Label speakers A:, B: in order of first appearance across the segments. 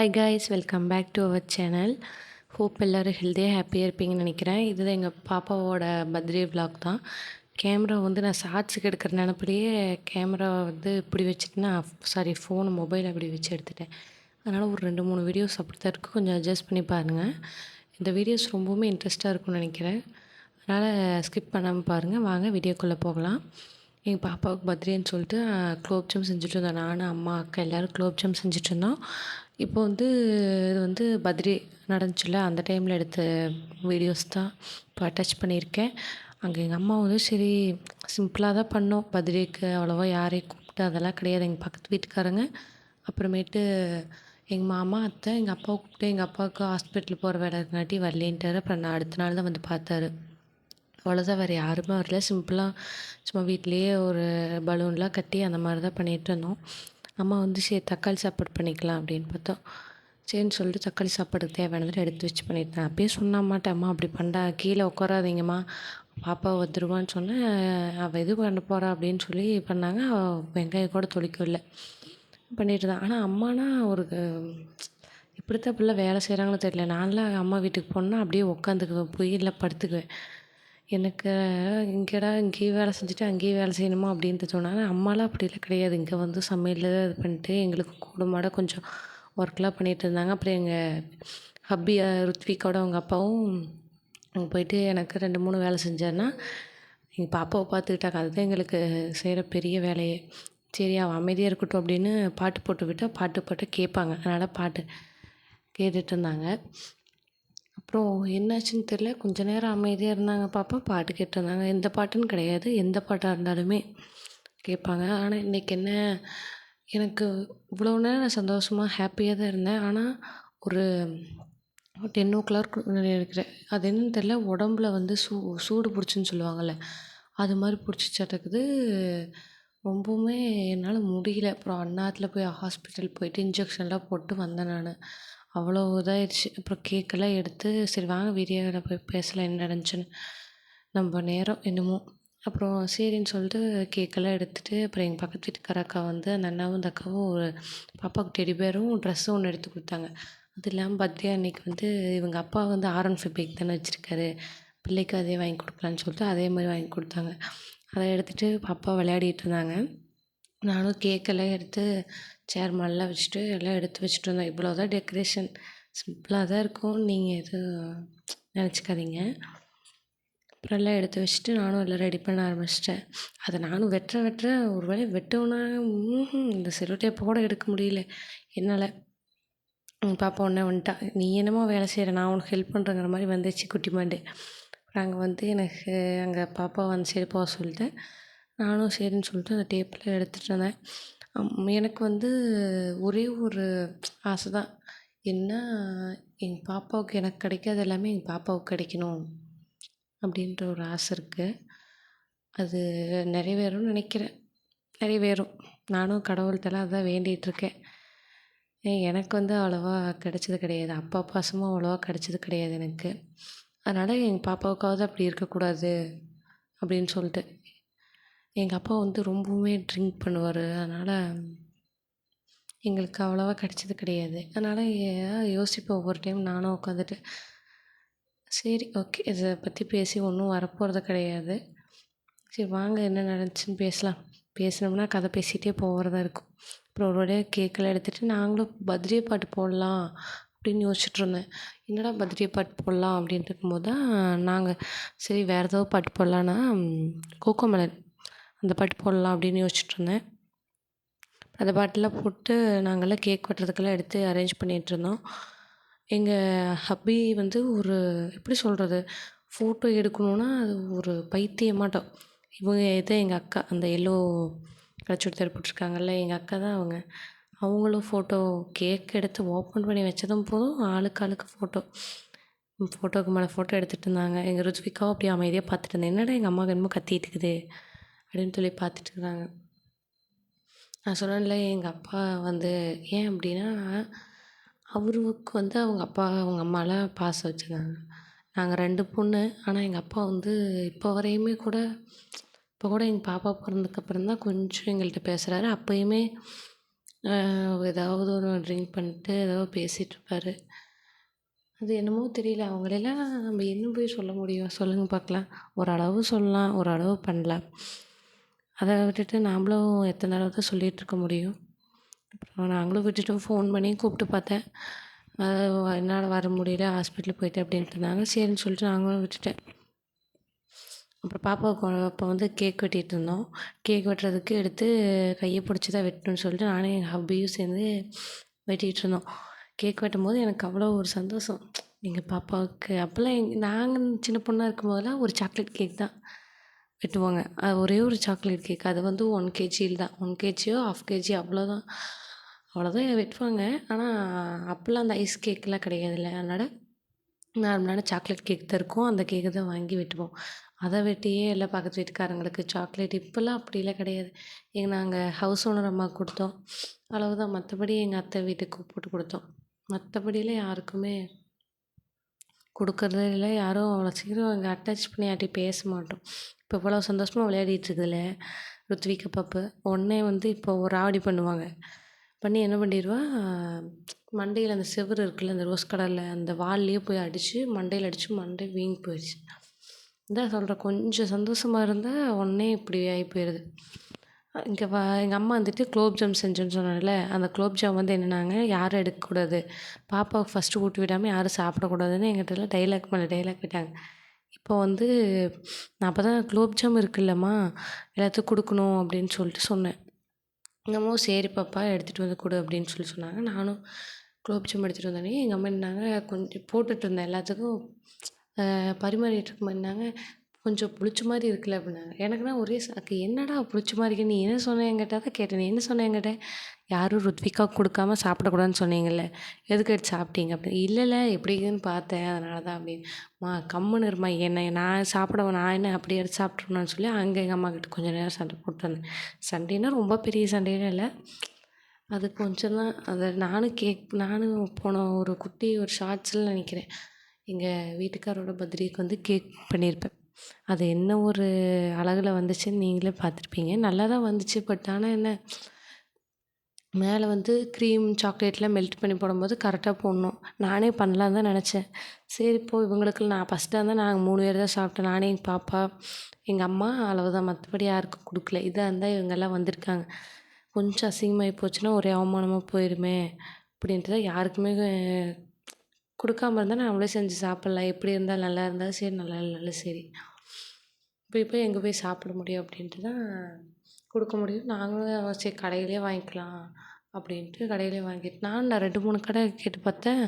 A: Hi guys, welcome back to our channel. Hope எல்லோரும் ஹெல்த்தியாக ஹாப்பியாக இருப்பீங்கன்னு நினைக்கிறேன். இதுதான் எங்கள் பாப்பாவோட பர்த்டே விலாக் தான். கேமரா வந்து நான் ஷார்ட்ஸுக்கு எடுக்கிற நினப்பிலேயே கேமரா வந்து இப்படி வச்சுட்டுனா ஃபோன் மொபைல் அப்படி வச்சு எடுத்துட்டேன். அதனால் ஒரு 2-3 வீடியோஸ் அப்படி தான் இருக்குது. கொஞ்சம் அட்ஜஸ்ட் பண்ணி பாருங்கள். இந்த வீடியோஸ் ரொம்பவுமே இன்ட்ரெஸ்ட்டாக இருக்கும்னு நினைக்கிறேன். அதனால் ஸ்கிப் பண்ணாமல் பாருங்கள். வாங்க வீடியோக்குள்ளே போகலாம். எங்கள் பாப்பாவுக்கு பர்த்டேன்னு சொல்லிட்டு குலோப்ஜாம் செஞ்சுட்டு இருந்தோம். நான், அம்மா, அக்கா எல்லோரும் குலோப்ஜாம் செஞ்சுட்டு இருந்தோம். இப்போ வந்து இது வந்து பர்த்டே நடந்துச்சுல்ல, அந்த டைமில் எடுத்த வீடியோஸ் தான் இப்போ அட்டாச் பண்ணியிருக்கேன். அங்கே எங்கள் அம்மா வந்து சரி சிம்பிளாக தான் பண்ணோம். பர்த்டேக்கு அவ்வளோவா யாரையும் கூப்பிட்டு அதெல்லாம் கிடையாது. எங்கள் பக்கத்து வீட்டுக்காரங்க, அப்புறமேட்டு எங்கள் மாமா, அத்தை, எங்கள் அப்பாவை கூப்பிட்டு எங்கள் அப்பாவுக்கு ஹாஸ்பிட்டல் போகிற வேலை இருக்காட்டி வரலேன்ட்டார். அப்புறம் நான் அடுத்த நாள் தான் வந்து பார்த்தாரு. அவ்வளோதான், வேறு யாருமே வரல. சிம்பிளாக சும்மா வீட்டிலேயே ஒரு பலூன்லாம் கட்டி அந்த மாதிரி தான் பண்ணிகிட்டு இருந்தோம். அம்மா வந்து சரி தக்காளி சாப்பாடு பண்ணிக்கலாம் அப்படின்னு பார்த்தோம். சரின்னு சொல்லிட்டு தக்காளி சாப்பாடுக்கு தேவையானதை எடுத்து வச்சு பண்ணிட்டேன். அப்பயே சொன்ன அம்மாட்ட, அம்மா அப்படி பண்ணா கீழே உட்காராதீங்கம்மா, பாப்பா வந்துடுவான்னு சொன்னேன். அவள் இது பண்ண போகிறா அப்படின்னு சொல்லி பண்ணாங்க. வெங்காயம் கூட தொளிக்கும் இல்லை பண்ணிட்டு தான். ஆனால் அம்மானா ஒரு இப்படித்தான் பிள்ளை வேலை செய்கிறாங்களோ தெரியல. நான்லாம் அம்மா வீட்டுக்கு போனேன்னா அப்படியே உட்காந்துக்குவேன், போய் இல்லை படுத்துக்குவேன். எனக்கு இங்கேடா இங்கேயே வேலை செஞ்சுட்டு அங்கேயே வேலை செய்யணுமா அப்படின்ட்டு தோணும். ஆனால் அம்மாலாம் அப்படிலாம் கிடையாது. இங்கே வந்து சமையல் இது பண்ணிட்டு எங்களுக்கு கூடமாட கொஞ்சம் ஒர்க்லாம் பண்ணிகிட்டு இருந்தாங்க. அப்புறம் எங்கள் ஹப்பி ருத்விக்காவோட அவங்க அப்பாவும் அங்கே போயிட்டு எனக்கு 2-3 வேலை செஞ்சாருன்னா எங்கள் பாப்பாவை பார்த்துக்கிட்டாங்க. அதுதான் எங்களுக்கு செய்கிற பெரிய வேலையே. சரி அவன் அமைதியாக இருக்கட்டும் அப்படின்னு பாட்டு போட்டு விட்டால் பாட்டு கேட்பாங்க. அதனால் பாட்டு கேட்டுட்டு இருந்தாங்க. அப்புறம் என்னாச்சுன்னு தெரில, கொஞ்ச நேரம் அமைதியாக இருந்தாங்க பாப்பா, பாட்டு கேட்டிருந்தாங்க. எந்த பாட்டுன்னு கிடையாது, எந்த பாட்டாக இருந்தாலுமே கேட்பாங்க. ஆனால் இன்றைக்கி என்ன, எனக்கு இவ்வளோ நேரம் நான் சந்தோஷமாக ஹாப்பியாக தான் இருந்தேன். ஆனால் ஒரு 10:00 இருக்கிறேன். அது என்னன்னு தெரில, உடம்புல வந்து சூடு பிடிச்சுன்னு சொல்லுவாங்கள்ல, அது மாதிரி பிடிச்சிச்சாட்டக்குது. ரொம்பவுமே என்னால் முடியல. அப்புறம் அண்ணாத்தில் போய் ஹாஸ்பிட்டல் போயிட்டு இன்ஜெக்ஷன்லாம் போட்டு வந்தேன் நான். அவ்வளோ இதாகிடுச்சு. அப்புறம் கேக்கெல்லாம் எடுத்து சரி வாங்க வீடியோவில் போய் பேசலாம் என்ன நடந்துச்சுன்னு. நம்ம நேரம் என்னமோ. அப்புறம் சரின்னு சொல்லிட்டு கேக்கெல்லாம் எடுத்துகிட்டு அப்புறம் எங்கள் பக்கத்து வீட்டுக்கார அக்கா வந்து அந்த அண்ணாவும் இந்த அக்காவும் ஒரு பாப்பாவுக்கு டெடி பேரும் ட்ரெஸ்ஸும் ஒன்று எடுத்து கொடுத்தாங்க. அது இல்லாமல் பர்த்டே அன்றைக்கி வந்து இவங்க அப்பா வந்து R15 பைக் தானே வச்சுருக்காரு, பிள்ளைக்கு அதே வாங்கி கொடுக்கலான்னு சொல்லிட்டு அதே மாதிரி வாங்கி கொடுத்தாங்க. அதை எடுத்துகிட்டு பாப்பா விளையாடிட்டு இருந்தாங்க. நானும் கேக்கெல்லாம் எடுத்து சேர் மேலெலாம் வச்சுட்டு எல்லாம் எடுத்து வச்சுட்டு இருந்தேன். இவ்வளோ தான் டெக்கரேஷன், சிம்பிளாக தான் இருக்கும், நீங்கள் எதுவும் நினச்சிக்காதீங்க. அப்புறம் எல்லாம் எடுத்து வச்சுட்டு நானும் எல்லாம் ரெடி பண்ண ஆரம்பிச்சிட்டேன். அதை நானும் வெட்டுறேன். ஒரு வேளை வெட்டவுன்னா இந்த செல்லோ டேப்பை கூட எடுக்க முடியல என்னால். பாப்பா உடனே வந்துட்டா, நீ என்னமோ வேலை செய்கிற, நான் உனக்கு ஹெல்ப் பண்ணுறேங்கிற மாதிரி வந்துச்சு குட்டிமாண்டு. அப்புறம் அங்கே வந்து எனக்கு அங்கே பாப்பா வந்து சரி போக சொல்லிட்டேன். நானும் சரின்னு சொல்லிட்டு அந்த டேப்பில் எடுத்துகிட்டு இருந்தேன். எனக்கு வந்து ஒரே ஒரு ஆசை தான், என்ன, எங்கள் பாப்பாவுக்கு எனக்கு கிடைக்காத எல்லாமே எங்கள் பாப்பாவுக்கு கிடைக்கணும் அப்படின்ற ஒரு ஆசை இருக்குது. அது நிறைவேறும்னு நினைக்கிறேன். நிறைவேறும். நானும் கடவுள்கிட்டலாம் அதான் வேண்டிகிட்ருக்கேன். எனக்கு வந்து அவ்வளோவா கிடச்சது கிடையாது. அப்பா பாசமும் அவ்வளோவா கிடச்சது கிடையாது எனக்கு. அதனால் எங்கள் பாப்பாவுக்காவது அப்படி இருக்கக்கூடாது அப்படின்னு சொல்லிட்டு. எங்கள் அப்பா வந்து ரொம்பவுமே ட்ரிங்க் பண்ணுவார். அதனால் எங்களுக்கு அவ்வளோவா கிடச்சது கிடையாது. அதனால் யோசிப்பேன் ஒவ்வொரு டைம் நானும் உட்காந்துட்டு. சரி ஓகே, இதை பற்றி பேசி ஒன்றும் வரப்போகிறது கிடையாது. சரி வாங்க என்ன நடந்துச்சுன்னு பேசலாம். பேசினோம்னா கதை பேசிகிட்டே போகிறதா இருக்கும். அப்புறம் ஒரு வழியாக கேக்கெல்லாம் எடுத்துகிட்டு நாங்களும் பர்த்டே பாட்டு போடலாம் அப்படின்னு யோசிச்சுட்ருந்தேன். என்னடா பர்த்டே பாட்டு போடலாம் அப்படின்ட்டு இருக்கும்போது தான் நாங்கள் சரி வேறு ஏதோ பாட்டு போடலான்னா கோகோமலன் அந்த பாட்டு போடலாம் அப்படின்னு யோசிச்சுட்ருந்தேன். அந்த பாட்டெல்லாம் போட்டு நாங்கள்லாம் கேக் வெட்டுறதுக்கெல்லாம் எடுத்து அரேஞ்ச் பண்ணிகிட்ருந்தோம். எங்கள் ஹப்பி வந்து ஒரு எப்படி சொல்கிறது, ஃபோட்டோ எடுக்கணுன்னா அது ஒரு பைத்தியமாட்டம். இவங்க இதான் எங்கள் அக்கா, அந்த எல்லோ கலர் சுடிதார் போட்டிருக்காங்கல்ல, எங்கள் அக்கா தான் அவங்க. அவங்களும் ஃபோட்டோ கேக் எடுத்து ஓப்பன் பண்ணி வச்சதும் போதும் ஆளுக்கு ஃபோட்டோவுக்கு மேலே ஃபோட்டோ எடுத்துகிட்டு இருந்தாங்க. எங்கள் ருத்விகாவும் அப்படியே அமைதியாக பார்த்துட்டு இருந்தேன். என்னடா எங்கள் அம்மா என்னமோ கத்திட்டு இருக்குது அப்படின்னு சொல்லி பார்த்துட்டு இருந்தாங்க. நான் சொன்னேன்ல எங்கள் அப்பா வந்து ஏன் அப்படின்னா, அவருக்கு வந்து அவங்க அப்பா அவங்க அம்மாலாம் பாசம் வச்சுருந்தாங்க. நாங்கள் 2 பொண்ணு. ஆனால் எங்கள் அப்பா வந்து இப்போ வரையுமே கூட இப்போ கூட எங்கள் பாப்பா பிறந்ததுக்கப்புறம் தான் கொஞ்சம் எங்கள்கிட்ட பேசுகிறாரு. அப்போயுமே ஏதாவது ஒரு ட்ரிங்க் பண்ணிட்டு ஏதோ பேசிகிட்ருப்பாரு. அது என்னமோ தெரியல. அவங்களெல்லாம் நம்ம என்ன போய் சொல்ல முடியும்? சொல்லுங்க பார்க்கலாம். ஓரளவு சொல்லலாம், ஓரளவு பண்ணலாம். அத விட்டுட்டு நாமளும் எத்தனை தடவ தான் சொல்லிகிட்ருக்க முடியும்? அப்புறம் நாங்களும் விட்டுட்டு ஃபோன் பண்ணி கூப்பிட்டு பார்த்தேன். என்னால் வர முடியல, ஹாஸ்பிட்டல் போயிட்டேன் அப்படின்ட்டு இருந்தாங்க. சரின்னு சொல்லிட்டு நாங்களும் விட்டுட்டேன். அப்புறம் பாப்பாவுக்கு அப்போ வந்து கேக் வெட்டிகிட்டு இருந்தோம். கேக் வெட்டுறதுக்கு எடுத்து கையை பிடிச்சி தான் வெட்டணும்னு சொல்லிட்டு நானும் எங்கள் ஹப்பியும் சேர்ந்து வெட்டிகிட்டு இருந்தோம். கேக் வெட்டும்போது எனக்கு அவ்வளோ ஒரு சந்தோஷம். எங்கள் பாப்பாவுக்கு அப்போல்லாம் நாங்கள் சின்ன பொண்ணாக இருக்கும்போதெல்லாம் ஒரு சாக்லேட் கேக் தான் வெட்டுவாங்க. அது ஒரே ஒரு சாக்லேட் கேக். அது வந்து 1 கேஜியில் தான். 1 கேஜியோ 1/2 கேஜி அவ்வளோதான். அவ்வளோதான் வெட்டுவாங்க. ஆனால் அப்போல்லாம் அந்த ஐஸ் கேக்லாம் கிடையாதுல்ல. அதனால் நார்மலான சாக்லேட் கேக் தான் இருக்கும். அந்த கேக்கை தான் வாங்கி வெட்டுவோம். அதை வெட்டியே எல்லா பக்கத்து வீட்டுக்காரங்களுக்கு சாக்லேட் இப்போல்லாம் அப்படிலாம் கிடையாது. நாங்கள் ஹவுஸ் ஓனர் அம்மாவுக்கு கொடுத்தோம். அவ்வளவுதான். மற்றபடி எங்கள் அத்தை வீட்டுக்கு போட்டு கொடுத்தோம். மற்றபடிலாம் யாருக்குமே கொடுக்கறதே இல்லை. யாரும் அவ்வளோ சீக்கிரம் அங்கே அட்டாச் பண்ணி யார்கிட்டையும் பேச மாட்டோம். இப்போ இவ்வளோ சந்தோஷமாக விளையாடிட்டு இருக்குதுல்ல ருத்விகா பாப்பா. உடனே வந்து இப்போ ஒரு ராவடி பண்ணுவாங்க. பண்ணி என்ன பண்ணிடுவா, மண்டையில் அந்த செவுரு இருக்குல்ல, அந்த ரோஸ் கலரில் அந்த வால்லேயே போய் அடித்து மண்டையில் அடித்து மண்டை வீங்கி போயிடுச்சு. இதான் சொல்கிறேன், கொஞ்சம் சந்தோஷமாக இருந்தால் உடனே இப்படி ஆகி போயிடுது. இங்கே எங்கள் அம்மா வந்துட்டு குலோப் ஜாம் செஞ்சேன்னு சொன்னால, அந்த குலோப் ஜாம் வந்து என்னென்னாங்க, யாரும் எடுக்கக்கூடாது, பாப்பாவுக்கு ஃபஸ்ட்டு ஊட்டி விடாமல் யாரும் சாப்பிடக்கூடாதுன்னு எங்கிட்டலாம் டைலாக் மேலே டைலாக் விட்டாங்க. இப்போ வந்து நான் அப்போ தான் குலோப் ஜாம் இருக்குல்லம்மா எல்லாத்துக்கும் கொடுக்கணும் அப்படின்னு சொல்லிட்டு சொன்னேன். எங்கள் அம்மாவும் சரி பாப்பா எடுத்துகிட்டு வந்து கொடு அப்படின்னு சொல்லி சொன்னாங்க. நானும் குலோப் ஜாம் எடுத்துகிட்டு வந்தோடனே எங்கள் அம்மா என்னாங்க, கொஞ்சம் போட்டுட்ருந்தேன் எல்லாத்துக்கும் பரிமாறிட்டு இருக்கும்போது என்னாங்க, கொஞ்சம் புளிச்ச மாதிரி இருக்குல்ல அப்படின்னாங்க. எனக்குன்னா ஒரே சாக்கு, என்னடா புளிச்ச மாதிரி இருக்கு, நீ என்ன சொன்ன என்கிட்ட தான் கேட்டேன், நீ என்ன சொன்ன என்கிட்ட, யாரும் ருத்விகாவுக்கு கொடுக்காம சாப்பிடக்கூடாதுன்னு சொன்னீங்கல்ல, எதுக்கு எடுத்து சாப்பிட்டீங்க அப்படின்னு. இல்லைல்ல எப்படி இருக்குதுன்னு பார்த்தேன் அதனால தான் அப்படின்னு. கம்முன்னு இருமா, நான் சாப்பிட நான் என்ன அப்படி எடுத்து சாப்பிட்ருணும்னு சொல்லி அங்கே எங்கள் அம்மா கிட்ட கொஞ்சம் நேரம் சண்டை போட்டு வந்தேன். சண்டைன்னா ரொம்ப பெரிய சண்டையெல்லாம் இல்லை, அது கொஞ்சம் தான். அதை நானும் போன ஒரு குட்டி ஒரு ஷார்ட்ஸில் நினைக்கிறேன், எங்கள் வீட்டுக்காரோட பர்த்டேக்கு வந்து கேக் பண்ணியிருப்பேன். அது என்ன ஒரு அழகில் வந்துச்சுன்னு நீங்களே பார்த்துருப்பீங்க. நல்லா தான் வந்துச்சு. பட் ஆனால் என்ன, மேலே வந்து க்ரீம் சாக்லேட்லாம் மெல்ட் பண்ணி போடும்போது கரெக்டாக போடணும். நானே பண்ணலான்னு தான் நினச்சேன். சரி இப்போ இவங்களுக்கு நான் ஃபஸ்ட்டாக இருந்தால் நாங்கள் 3 பேர் தான் சாப்பிட்டோம். நானே, எங்கள் பாப்பா, எங்கள் அம்மா, அவ்வளவுதான். மற்றபடி யாருக்கும் கொடுக்கல. இதாக இருந்தால் இவங்கெல்லாம் வந்திருக்காங்க, கொஞ்சம் அசிங்கமாகி போச்சுன்னா ஒரே அவமானமாக போயிடுமே அப்படின்ட்டு தான் யாருக்குமே கொடுக்காம இருந்தால் நம்மளே செஞ்சு சாப்பிட்லாம். எப்படி இருந்தாலும் நல்லா இருந்தாலும் சரி, நல்லா இல்லைனாலும் சரி. போய் எங்கே போய் சாப்பிட முடியும் அப்படின்ட்டு தான் கொடுக்க முடியும். நாங்களும் சரி கடையிலே வாங்கிக்கலாம் அப்படின்ட்டு கடையிலே வாங்கிட்டு நான் 2, 3 கடை கேட்டு பார்த்தேன்.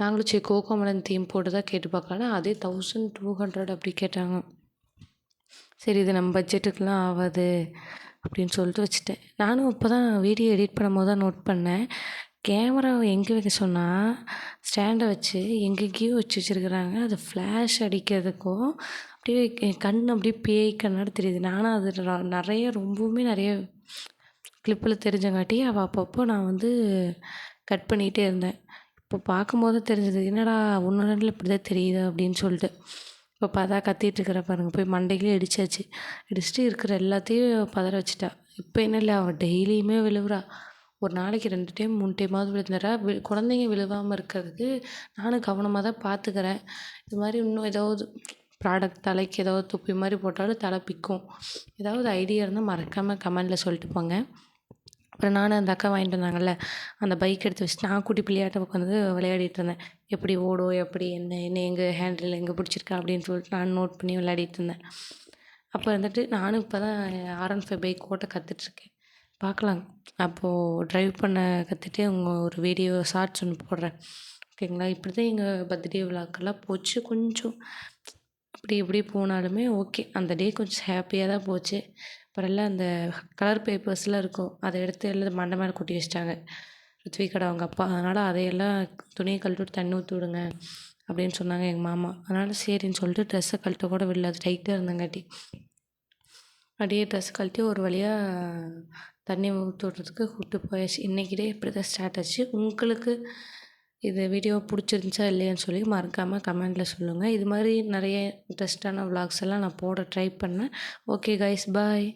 A: நாங்களும் சரி கோகோமலன் தீம் போட்டு தான் கேட்டு பார்க்கலான்னா அதே 1200 அப்படி கேட்டாங்க. சரி இது நம்ம பட்ஜெட்டுக்கெலாம் ஆகாது அப்படின்னு சொல்லிட்டு வச்சுட்டேன். நானும் இப்போ தான் வீடியோ எடிட் பண்ணும்போது தான் நோட் பண்ணேன், கேமராவை எங்கே வைக்க சொன்னால் ஸ்டாண்டை வச்சு எங்கெங்கேயோ வச்சுருக்குறாங்க. அது ஃப்ளாஷ் அடிக்கிறதுக்கும் அப்படியே கண் அப்படியே பேய் கண்ணாடி தெரியுது. நானும் அது ரொம்பவுமே நிறைய கிளிப்பில் தெரிஞ்சங்காட்டி அப்பப்போ நான் வந்து கட் பண்ணிகிட்டே இருந்தேன். இப்போ பார்க்கும்போது தெரிஞ்சது, என்னடா 1, 2 இப்படி தான் தெரியுது அப்படின்னு சொல்லிட்டு. இப்போ பார்த்தா கத்திகிட்ருக்குற பாருங்க, போய் மண்டையிலே இடிச்சாச்சு. இடிச்சுட்டு இருக்கிற எல்லாத்தையும் பதற வச்சுட்டா. இப்போ என்ன இல்லை, அவள் டெய்லியுமே விழுவுறா. ஒரு நாளைக்கு 2 டைம் 3 டைமாவது விழுந்துடுறா. குழந்தைங்க விழுவாமல் இருக்கிறதுக்கு நானும் கவனமாக தான் பார்த்துக்கிறேன். இது மாதிரி இன்னும் ஏதாவது ப்ராடக்ட் தலைக்கு ஏதாவது தொப்பி மாதிரி போட்டாலும் தலை பிக்கும். ஏதாவது ஐடியா இருந்தால் மறக்காமல் கமெண்டில் சொல்லிட்டு போங்க. அப்புறம் நானும் அந்த அக்கா வாங்கிட்டு வந்தாங்கல்ல, அந்த பைக் எடுத்து வச்சுட்டு நான் குட்டி பிள்ளையாட்டம் உட்காந்து விளையாடிட்டு இருந்தேன். எப்படி ஓடும், எப்படி என்ன எங்கே ஹேண்டில் எங்கே பிடிச்சிருக்கா அப்படின்னு சொல்லிட்டு நான் நோட் பண்ணி விளையாடிட்டு இருந்தேன். அப்போ வந்துட்டு நானும் இப்போ தான் R15 பைக் ஓட்ட கற்றுட்ருக்கேன். பார்க்கலாம், அப்போது ட்ரைவ் பண்ண கற்றுட்டு ஒரு வீடியோ ஷார்ட்ஸ் ஒன்று போடுறேன். ஓகேங்களா? இப்படி தான் எங்கள் பர்த்டே விழாக்கெல்லாம் போச்சு. கொஞ்சம் அப்படி இப்படி போனாலுமே ஓகே, அந்த டே கொஞ்சம் ஹாப்பியாக தான் போச்சு. அப்புறம் எல்லாம் அந்த கலர் பேப்பர்ஸ்லாம் இருக்கும், அதை எடுத்து எல்லாம் மண்டை மேலே கொட்டி வச்சிட்டாங்க ருத்விகோட அவங்க அப்பா. அதனால் அதையெல்லாம் துணியை கழட்டி தண்ணி ஊற்றி விடுங்க அப்படின்னு சொன்னாங்க எங்கள் மாமா. அதனால் சரின்னு சொல்லிட்டு ட்ரெஸ்ஸை கழட்ட கூட விடல, அது டைட்டாக இருந்தங்காட்டி அப்படியே ட்ரெஸ் கழட்டி ஒரு வழியாக தண்ணி ஊற்றி விட்றதுக்கு கூப்பிட்டு போயாச்சு. இன்றைக்கி டே இப்படி தான் ஸ்டார்ட் ஆச்சு. உங்களுக்கு இது வீடியோ பிடிச்சிருந்துச்சா இல்லையான்னு சொல்லி மறக்காமல் கமெண்டில் சொல்லுங்கள். இது மாதிரி நிறைய இன்ட்ரெஸ்டான விலாக்ஸ் எல்லாம் நான் போட ட்ரை பண்ணேன். ஓகே கைஸ், பாய்.